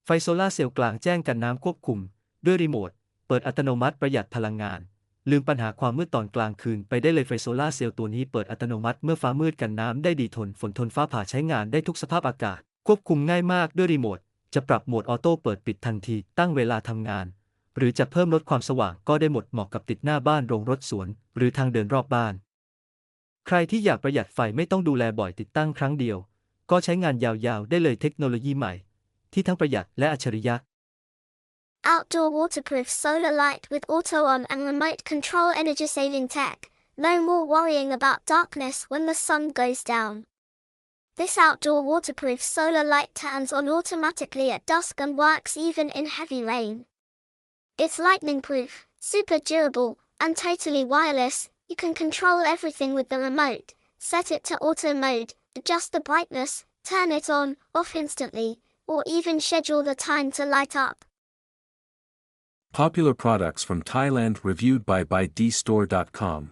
ไฟโซลาร์เซลล์กลางแจ้งกันน้ำควบคุมด้วยรีโมทเปิดอัตโนมัติประหยัดพลังงานลืมปัญหาความมืดตอนกลางคืนไปได้เลยไฟโซลาร์เซลล์ตัวนี้เปิดอัตโนมัติเมื่อฟ้ามืดกันน้ำได้ดีทนฝนทนฟ้าผ่าใช้งานได้ทุกสภาพอากาศควบคุมง่ายมากด้วยรีโมทจะปรับโหมดออโต้เปิดปิดทันทีตั้งเวลาทำงานหรือจะเพิ่มลดความสว่างก็ได้หมดเหมาะกับติดหน้าบ้านโรงรถสวนหรือทางเดินรอบบ้านใครที่อยากประหยัดไฟไม่ต้องดูแลบ่อยติดตั้งครั้งเดียวก็ใช้งานยาวๆได้เลยเทคโนโลยีใหม่ที่ทั้งประหยัดและอัจฉริยะ Outdoor waterproof solar light with auto on and remote control energy-saving tech. No more worrying about darkness when the sun goes down. This outdoor waterproof solar light turns on automatically at dusk and works even in heavy rain. It's lightning-proof, super durable, and totally wireless. You can control everything with the remote. Set it to auto mode, adjust the brightness, turn it on, off instantly, or even schedule the time to light up. Popular products from Thailand reviewed by BuyDstore.com.